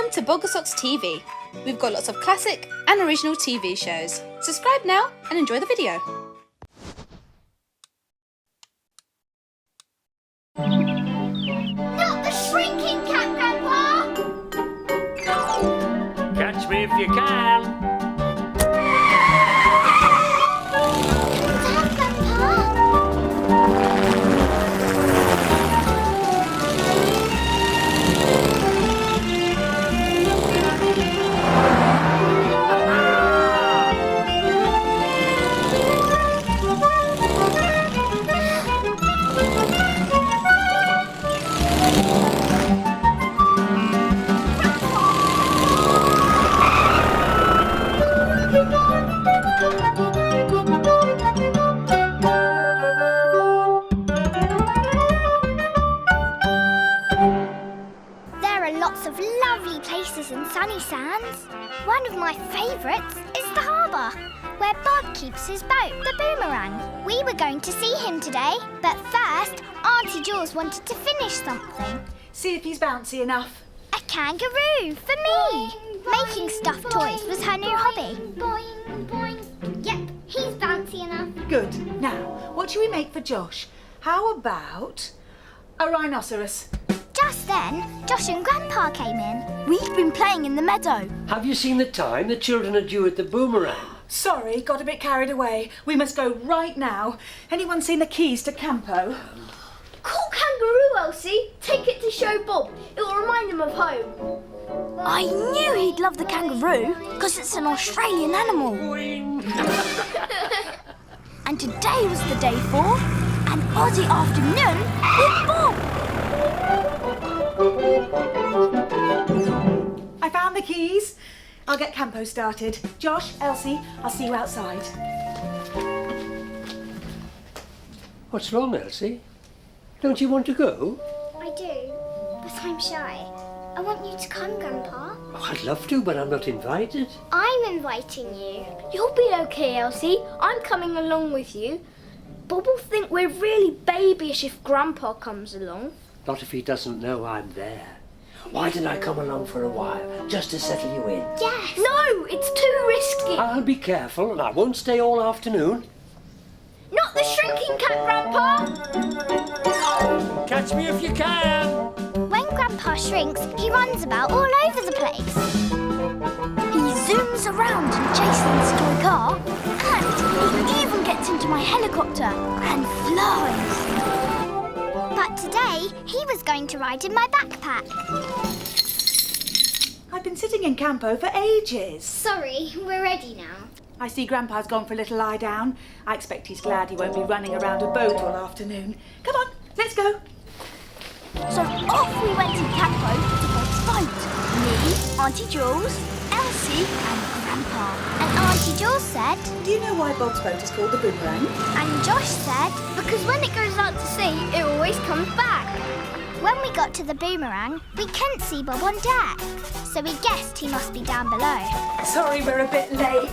Welcome to Bogglesox TV. We've got lots of classic and original TV shows. Subscribe now and enjoy the video. Not the shrinking cat, Grandpa! Catch me if you can. Dad, Grandpa! There are lots of lovely places in Sunny Sands. One of my favourites is the harbour, where Bob keeps his boat, the Boomerang. We were going to see him today, but first, Auntie Jules wanted to finish something. See if he's bouncy enough. A kangaroo for me. Making stuffed toys was her new hobby. Boing, boing. Yep, he's bouncy enough. Good. Now, what shall we make for Josh? How about a rhinoceros? Just then, Josh and Grandpa came in. We'd been playing in the meadow. Have you seen the time the children are due at the Boomerang? Sorry, got a bit carried away. We must go right now. Anyone seen the keys to Campo? Cool kangaroo, Elsie. Take it to show Bob. It will remind him of home. I knew he'd love the kangaroo because it's an Australian animal. And today was the day for an Aussie afternoon with Bob. I found the keys. I'll get Campo started. Josh, Elsie, I'll see you outside. What's wrong, Elsie? Don't you want to go? I do, but I'm shy. I want you to come, Grandpa. Oh, I'd love to, but I'm not invited. I'm inviting you. You'll be okay, Elsie. I'm coming along with you. Bob will think we're really babyish if Grandpa comes along. Not if he doesn't know I'm there. Why didn't I come along for a while, just to settle you in? Yes. No, it's too risky. I'll be careful, and I won't stay all afternoon. Not the shrinking cat, Grandpa. Catch me if you can. When Grandpa shrinks, he runs about all over the place. He zooms around in Jason's toy car, and he even gets into my helicopter and flies. But today, he was going to ride in my backpack. I've been sitting in Campo for ages. Sorry, we're ready now. I see Grandpa's gone for a little lie down. I expect he's glad he won't be running around a boat all afternoon. Come on, let's go. So off we went in Campo to Bob's boat. Me, Auntie Jules, Elsie and Grandpa. And Auntie Jules said, Do you know why Bob's boat is called the Boomerang? and Josh said, Because when it goes out to sea, it always comes back. when we got to the Boomerang, we couldn't see Bob on deck. So we guessed he must be down below. Sorry, we're a bit late.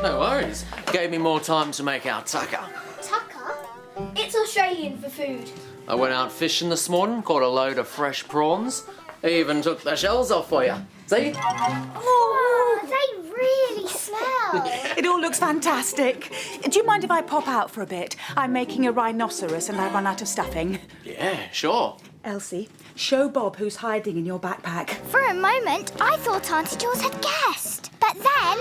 No worries. Gave me more time to make our tucker. Tucker? It's Australian for food. I went out fishing this morning, caught a load of fresh prawns. Even took the shells off for you. See? Oh, they really smell. It all looks fantastic. Do you mind if I pop out for a bit? I'm making a rhinoceros and I've run out of stuffing. Yeah, sure. Elsie, show Bob who's hiding in your backpack. For a moment, I thought Auntie Jules had guessed. But then...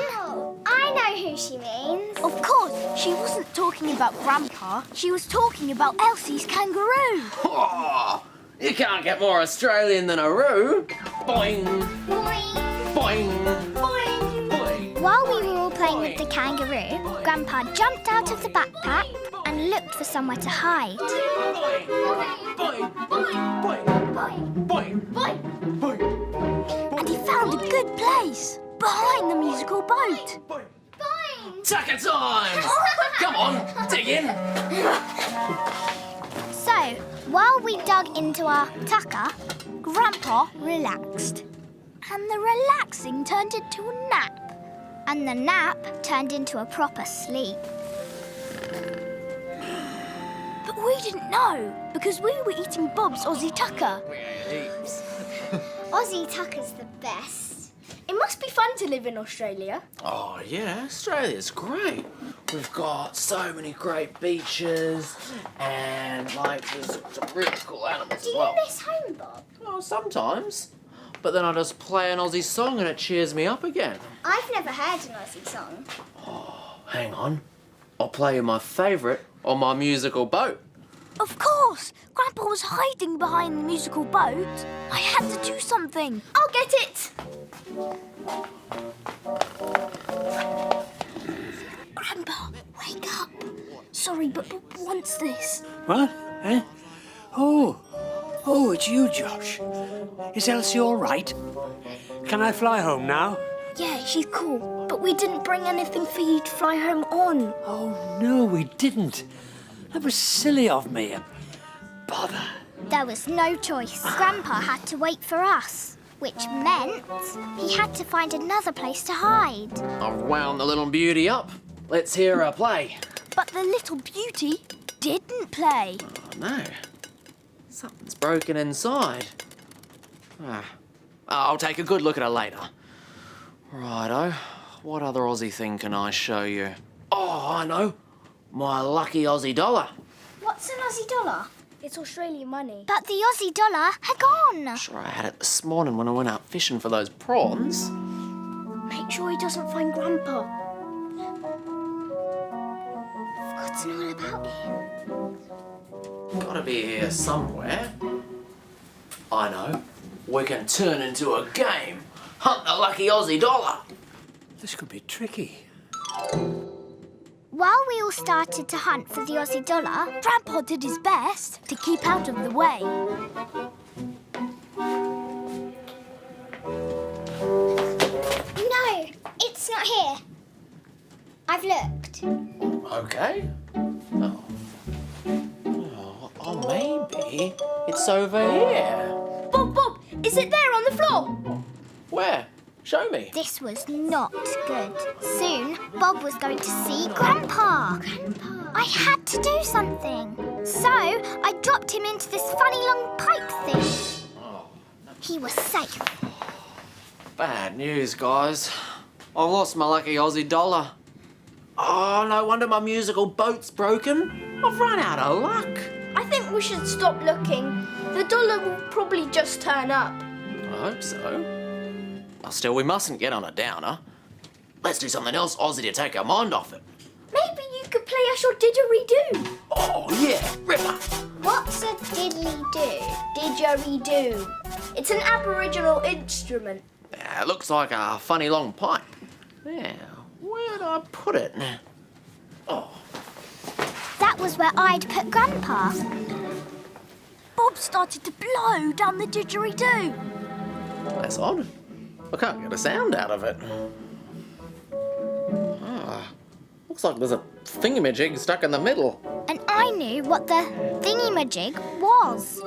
I know who she means. Of course, she wasn't talking about Grandpa. She was talking about Elsie's kangaroo. Oh, you can't get more Australian than a roo. Boing, Boing, boing, boing. boing. While we were all playing with the kangaroo, Grandpa jumped out of the backpack and looked for somewhere to hide. Boing, boing, boing, boing, boing, boing. And he found a good place, behind the musical boat. Tucker time! Come on, dig in. So, while we dug into our tucker, Grandpa relaxed. And the relaxing turned into a nap. And the nap turned into a proper sleep. But we didn't know, because we were eating Bob's Aussie tucker. Aussie Tucker's the best. It must be fun to live in Australia. Oh, yeah, Australia's great. We've got so many great beaches and, there's some really cool animals Do as you well. miss home, Bob? Oh, sometimes. But then I just play an Aussie song and it cheers me up again. I've never heard an Aussie song. Hang on. I'll play you my favourite on my musical boat. Of course! Grandpa was hiding behind the musical boat. I had to do something. I'll get it. Grandpa, wake up. Sorry, but Bob wants this. What? Eh? Oh, it's you, Josh. Is Elsie all right? Can I fly home now? Yeah, she's cool. But we didn't bring anything for you to fly home on. Oh, no, we didn't. That was silly of me. Bother. There was no choice. Grandpa had to wait for us, which meant he had to find another place to hide. I've wound the little beauty up. Let's hear her play. But the little beauty didn't play. Oh, no. Something's broken inside. I'll take a good look at her later. Righto. What other Aussie thing can I show you? Oh, I know. My lucky Aussie dollar. What's an Aussie dollar? It's Australian money. But the Aussie dollar had gone. Sure, I had it this morning when I went out fishing for those prawns. Make sure he doesn't find Grandpa. Forgotten all about him. Gotta be here somewhere. I know. We can turn into a game. Hunt the lucky Aussie dollar. This could be tricky. While we all started to hunt for the Aussie dollar, Grandpa did his best to keep out of the way. no, it's not here. I've looked. Okay. Oh, maybe it's over here. Bob, is it there on the floor? Where? Show me. This was not good. Soon, Bob was going to see Grandpa. I had to do something. So, I dropped him into this funny long pipe thing. He was safe. Bad news, guys. I've lost my lucky Aussie dollar. Oh, no wonder my musical boat's broken. I've run out of luck. I think we should stop looking. The dollar will probably just turn up. I hope so. Well, still, we mustn't get on a downer. Let's do something else Aussie to take our mind off it. Maybe you could play us your didgeridoo. Oh, yeah, Ripper. What's a diddly-do? Didgeridoo. It's an Aboriginal instrument. Yeah, it looks like a funny long pipe. Yeah, where'd I put it? Oh, That was where I'd put Grandpa. Bob started to blow down the didgeridoo. that's odd. I can't get a sound out of it. Looks like there's a thingamajig stuck in the middle. And I knew what the thingy-majig was.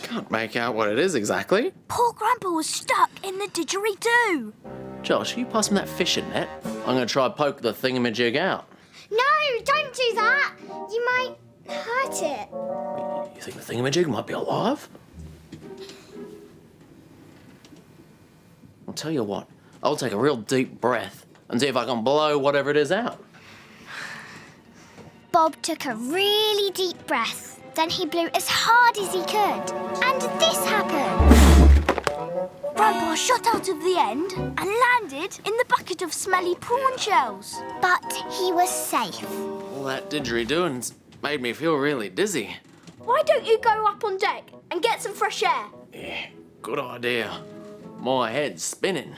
Can't make out what it is exactly. Poor Grandpa was stuck in the didgeridoo. Josh, you pass me that fishing net. I'm going to try poke the thingamajig out. No, don't do that. You might hurt it. You think the thingamajig might be alive? I'll tell you what. I'll take a real deep breath and see if I can blow whatever it is out. Bob took a really deep breath. Then he blew as hard as he could. And this happened. Grandpa shot out of the end and landed in the bucket of smelly prawn shells. But he was safe. All that didgeridooing's made me feel really dizzy. Why don't you go up on deck and get some fresh air? Yeah, good idea. My head's spinning.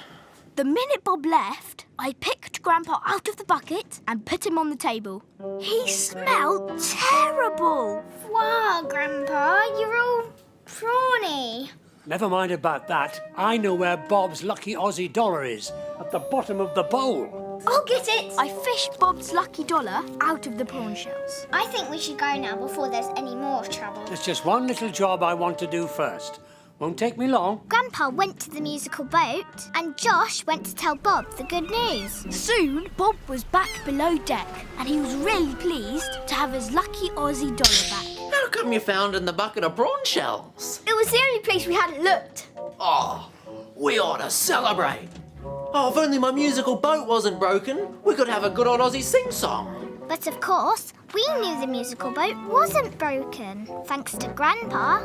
The minute Bob left, I picked Grandpa out of the bucket and put him on the table. He smelled terrible. Wow, Grandpa, you're all prawny. Never mind about that. I know where Bob's lucky Aussie dollar is. At the bottom of the bowl. I'll get it. I fished Bob's lucky dollar out of the prawn shells. I think we should go now before there's any more trouble. There's just one little job I want to do first. Won't take me long. Grandpa went to the musical boat and Josh went to tell Bob the good news. Soon, Bob was back below deck and he was really pleased to have his lucky Aussie dollar back. How come you found in the bucket of prawn shells? It was the only place we hadn't looked. Oh, we ought to celebrate. Oh, if only my musical boat wasn't broken, we could have a good old Aussie sing-song. But of course, we knew the musical boat wasn't broken, thanks to Grandpa.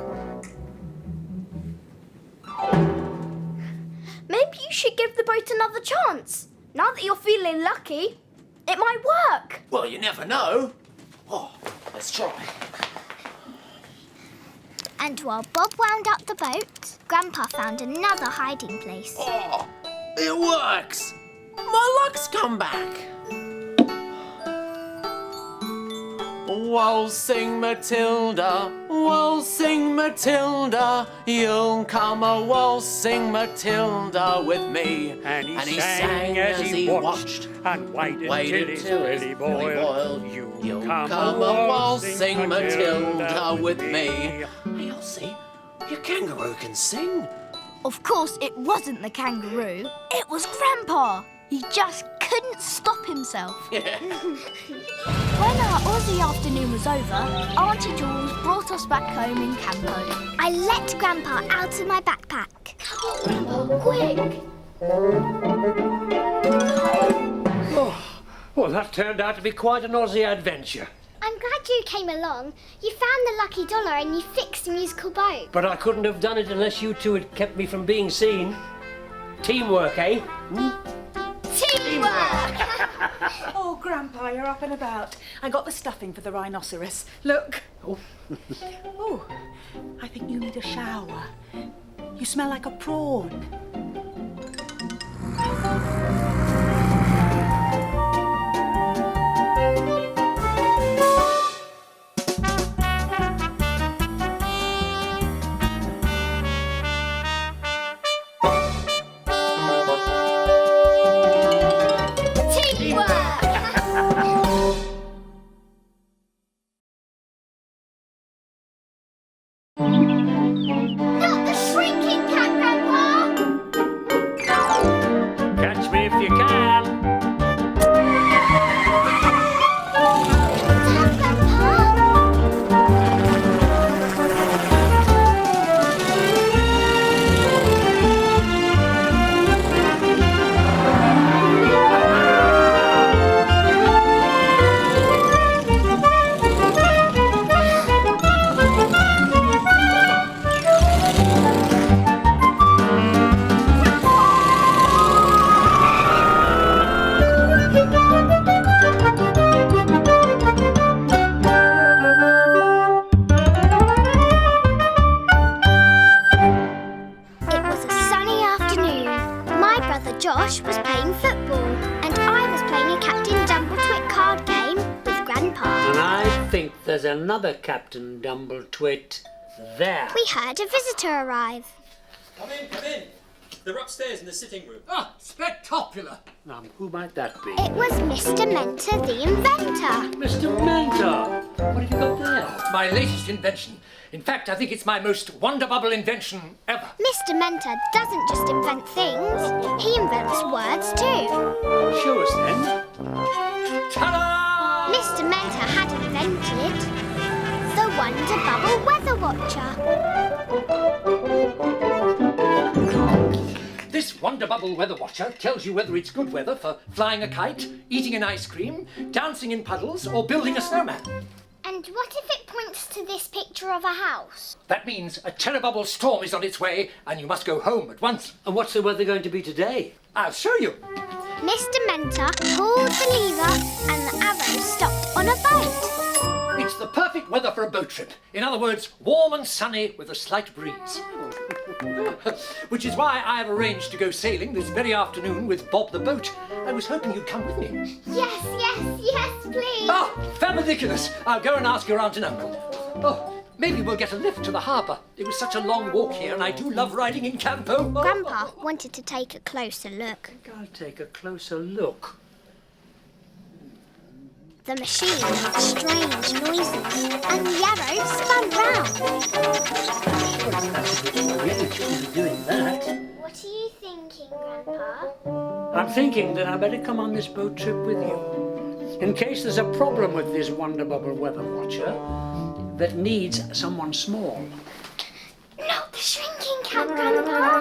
Maybe you should give the boat another chance. Now that you're feeling lucky, it might work. Well, you never know. Oh, let's try. And while Bob wound up the boat, Grandpa found another hiding place. Oh, it works. My luck's come back. Waltzing Matilda, you'll come a waltzing Matilda with me. And he sang as he watched and waited till his belly boiled. You'll come a waltzing Matilda with me. Hey, Elsie, your kangaroo can sing. Of course, it wasn't the kangaroo. It was Grandpa. He just couldn't stop himself. When our Aussie afternoon was over, Auntie Jules brought us back home in Campo. I let Grandpa out of my backpack. Quick! Well, that turned out to be quite an Aussie adventure. I'm glad you came along. You found the lucky dollar and you fixed the musical boat. But I couldn't have done it unless you two had kept me from being seen. Teamwork, eh? Teamwork! Oh, Grandpa, you're up and about. I got the stuffing for the rhinoceros. Look. Oh, I think you need a shower. You smell like a prawn. Not the shrinking cat, Grandpa! Catch me if you can. Dad, Grandpa! It was a sunny afternoon. My brother Josh was playing football, and I was playing a Captain Dumbletwit card game with Grandpa. And I think there's another Captain Dumbletwit there. We heard a visitor arrive. Come in, come in. They're upstairs in the sitting room. Ah, spectacular! Who might that be? It was Mr. Mentor the inventor. Mr. Mentor! What have you got there? My latest invention. In fact, I think it's my most wonder-bubble invention ever. Mr. Mentor doesn't just invent things, he invents words too. Show us then. Ta-da! Mr. Mentor had invented the Wonder Bubble Weather Watcher. This wonder-bubble weather watcher tells you whether it's good weather for flying a kite, eating an ice cream, dancing in puddles, or building a snowman. And what if it points to this picture of a house? That means a terrible storm is on its way, and you must go home at once. And what's the weather going to be today? I'll show you. Mr. Mentor pulled the lever and the arrow stopped on a boat. It's the perfect weather for a boat trip. In other words, warm and sunny with a slight breeze. Which is why I have arranged to go sailing this very afternoon with Bob the boat. I was hoping you'd come with me. Yes, please. Oh, fabulous! I'll go and ask your aunt and uncle. Oh, maybe we'll get a lift to the harbour. It was such a long walk here, and I do love riding in Campo. Grandpa wanted to take a closer look. I'll take a closer look. The machine made strange noises, and the arrow spun round. Really shouldn't be doing that. What are you thinking, Grandpa? I'm thinking that I better come on this boat trip with you. In case there's a problem with this Wonder Bubble Weather Watcher, that needs someone small. Not the shrinking cat, Grandpa.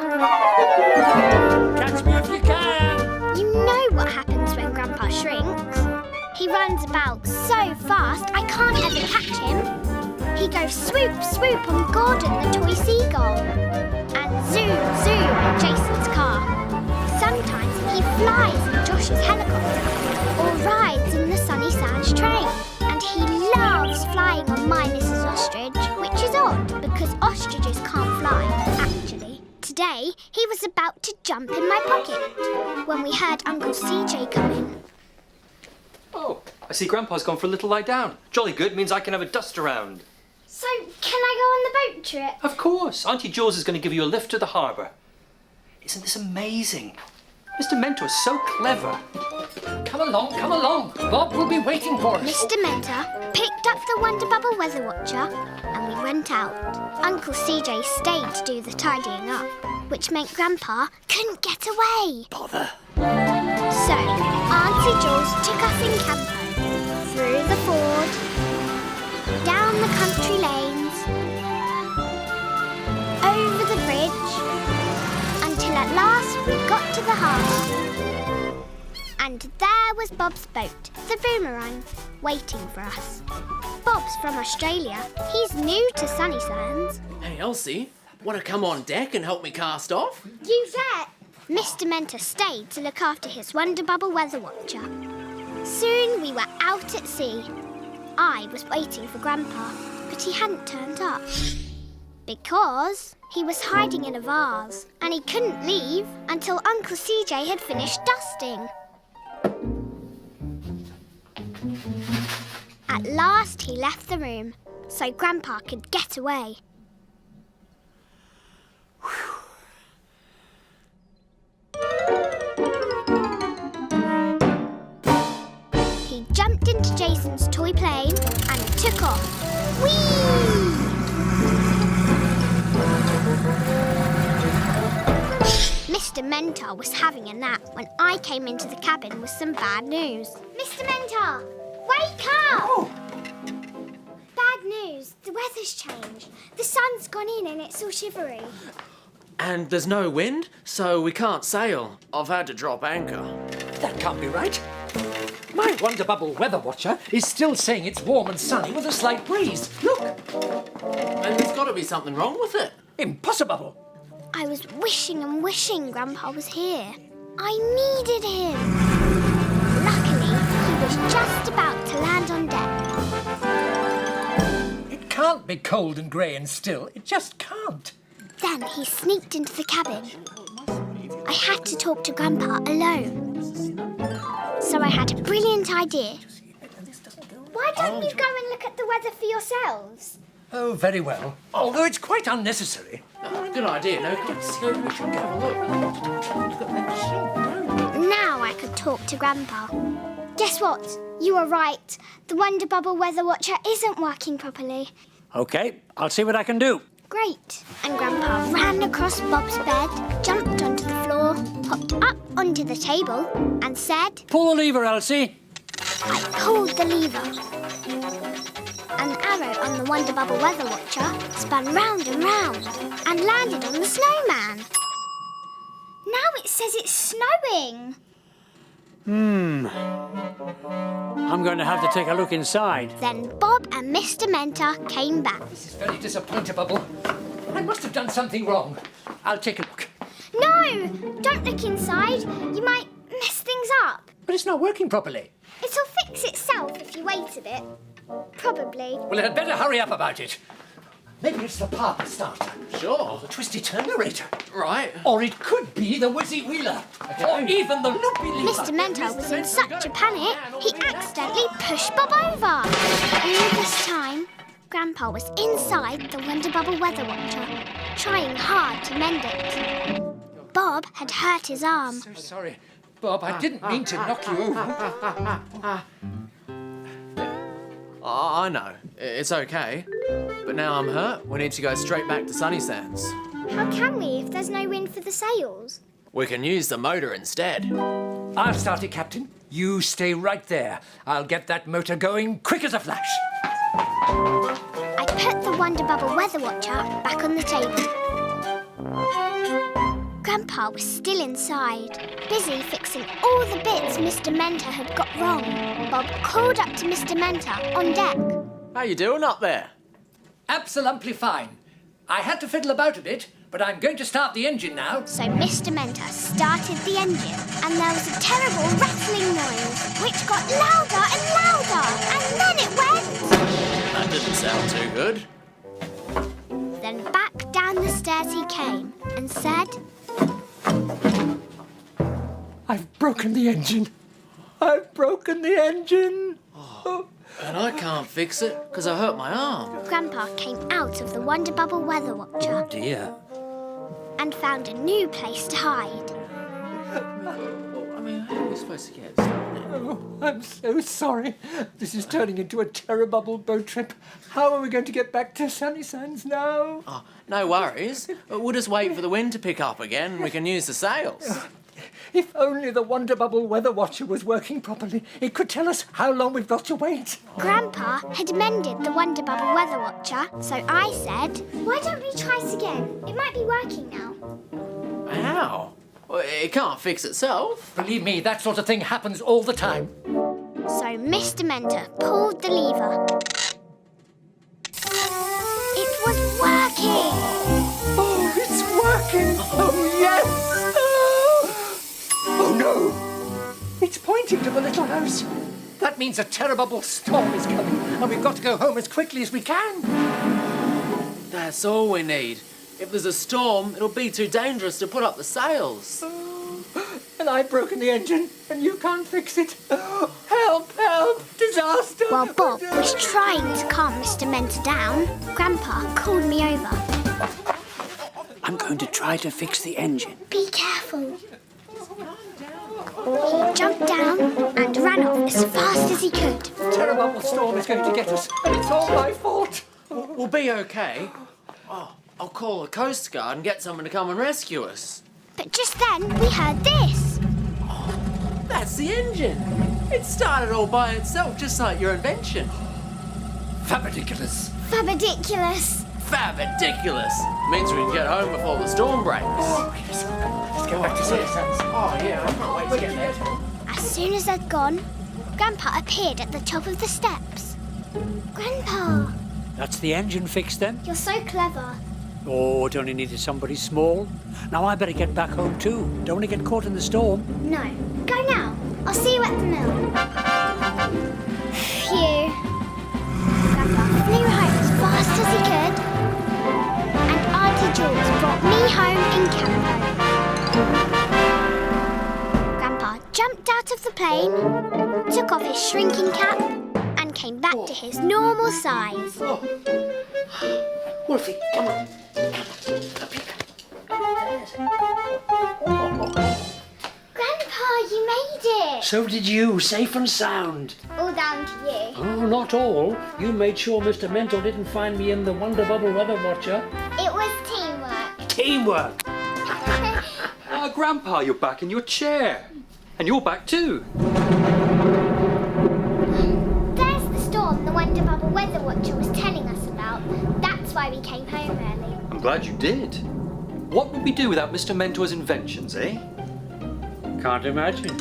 Catch me if you can! You know what happens when Grandpa shrinks. He runs about so fast I can't ever catch him. He goes swoop, swoop on Gordon the toy seagull. And zoom, zoom in Jason's car. Sometimes he flies in Josh's helicopter or rides in the Sunny Sands train. And he loves flying on my Mrs. Ostrich, which is odd because ostriches can't fly, actually. Today, he was about to jump in my pocket when we heard Uncle CJ come in. Oh, I see Grandpa's gone for a little lie down. Jolly good, means I can have a dust around. So, can I go on the boat trip? Of course. Auntie Jules is going to give you a lift to the harbour. Isn't this amazing? Mr. Mentor is so clever. Come along. Bob will be waiting for us. Mr. Mentor picked up the Wonder Bubble Weather Watcher and we went out. Uncle CJ stayed to do the tidying up, which meant Grandpa couldn't get away. Bother. So, Auntie Jules took us in campo, through the ford, down the country lanes, over the bridge, until at last we got to the harbour. And there was Bob's boat, the Boomerang, waiting for us. Bob's from Australia. He's new to Sunny Sands. Hey, Elsie, want to come on deck and help me cast off? You bet! Mr. Mentor stayed to look after his Wonder Bubble Weather Watcher. Soon we were out at sea. I was waiting for Grandpa, but he hadn't turned up. Because he was hiding in a vase, and he couldn't leave until Uncle CJ had finished dusting. At last he left the room, so Grandpa could get away. He jumped into Jason's toy plane and took off. Whee! Mr. Mentor was having a nap when I came into the cabin with some bad news. Mr. Mentor, wake up! Oh. Bad news. The weather's changed. The sun's gone in and it's all shivery. And there's no wind, so we can't sail. I've had to drop anchor. That can't be right. My Wonder Bubble Weather Watcher is still saying it's warm and sunny with a slight breeze. Look! And there's got to be something wrong with it. Impossible! I was wishing and wishing Grandpa was here. I needed him. Luckily, he was just about to land on deck. It can't be cold and grey and still. It just can't. Then he sneaked into the cabin. I had to talk to Grandpa alone. So I had a brilliant idea. Why don't you go and look at the weather for yourselves? Oh, very well. Although it's quite unnecessary. Good idea. No, let's go. We should have a look. Now I could talk to Grandpa. Guess what? You were right. The Wonder Bubble Weather Watcher isn't working properly. OK, I'll see what I can do. Great. And Grandpa ran across Bob's bed, jumped onto the floor, hopped up onto the table and said... Pull the lever, Elsie. I pulled the lever. An arrow on the Wonder Bubble Weather Watcher spun round and round and landed on the snowman. Now it says it's snowing. I'm going to have to take a look inside. Then Bob and Mr. Mentor came back. This is very disappointing, Bubble. I must have done something wrong. I'll take a look. No! Don't look inside. You might mess things up. But it's not working properly. It'll fix itself if you wait a bit. Probably. Well, I'd better hurry up about it. Maybe it's the park starter. Sure. The twisty turnerator. Right. Or it could be the Wizzy Wheeler. Or even the Loopy Lever. Mr. Mentor was in such a panic, he accidentally pushed Bob over. All this time, Grandpa was inside the Wonder Bubble Weather Watcher, trying hard to mend it. Bob had hurt his arm. So sorry, Bob. I didn't mean to knock you over. I know. It's okay. But now I'm hurt. We need to go straight back to Sunny Sands. How can we if there's no wind for the sails? We can use the motor instead. I'll start it, Captain. You stay right there. I'll get that motor going quick as a flash. I put the Wonder Bubble Weather Watcher back on the table. Grandpa was still inside, busy fixing all the bits Mr. Mentor had got wrong. Bob called up to Mr. Mentor on deck. How you doing up there? Absolutely fine. I had to fiddle about a bit, but I'm going to start the engine now. So Mr. Mentor started the engine, and there was a terrible rattling noise, which got louder and louder, and then it went... That didn't sound too good. Then back down the stairs he came and said... I've broken the engine. I've broken the engine. Oh. And I can't fix it because I hurt my arm. Grandpa came out of the Wonder Bubble Weather Watcher Dear. and found a new place to hide. I mean, how are we supposed to get it started? Oh, I'm so sorry. This is turning into a terrible boat trip. How are we going to get back to Sunny Sands now? Oh, no worries. We'll just wait for the wind to pick up again and we can use the sails. If only the Wonder Bubble Weather Watcher was working properly, it could tell us how long we've got to wait. Grandpa had mended the Wonder Bubble Weather Watcher, so I said, why don't we try it again? It might be working now. How? Well, it can't fix itself. Believe me, that sort of thing happens all the time. So Mr. Mentor pulled the lever. It was working! Oh, it's working! Oh, yes! Oh, no! It's pointing to the little house. That means a terrible storm is coming, and we've got to go home as quickly as we can. That's all we need. If there's a storm, it'll be too dangerous to put up the sails. And I've broken the engine, and you can't fix it. Help, help, disaster! While Bob was trying to calm Mr. Mentor down, Grandpa called me over. I'm going to try to fix the engine. Be careful. He jumped down and ran off as fast as he could. Terrible storm is going to get us, and it's all my fault. We'll be okay. Oh, I'll call the Coast Guard and get someone to come and rescue us. But just then, we heard this. That's the engine. It started all by itself, just like your invention. Fabridiculous. Fabridiculous. Fabridiculous. Means we can get home before the storm breaks. Let's go back to Sunny Sands. Oh, yeah, I can't wait to get there. As soon as they'd gone, Grandpa appeared at the top of the steps. Grandpa, That's the engine fixed then? you're so clever. Oh, it only needed somebody small. Now I better get back home too. Don't want to get caught in the storm. No, go now. I'll see you at the mill. Phew. Grandpa flew home as fast as he could, and Auntie Jules brought me home in campo. Grandpa jumped out of the plane, took off his shrinking cap, and came back to his normal size. Wolfie, come on. Grandpa, you made it! So did you, safe and sound. All down to you. Oh, not all. You made sure Mr. Mentor didn't find me in the Wonder Bubble Weather Watcher. It was teamwork. Teamwork. Grandpa, you're back in your chair. And you're back too. There's the storm the Wonder Bubble Weather Watcher was telling us about. That's why we came home early. I'm glad you did. What would we do without Mr. Mentor's inventions, eh? Can't imagine.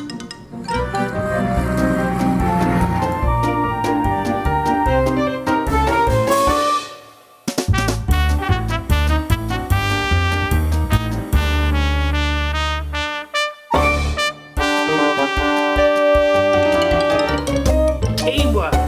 Teamwork.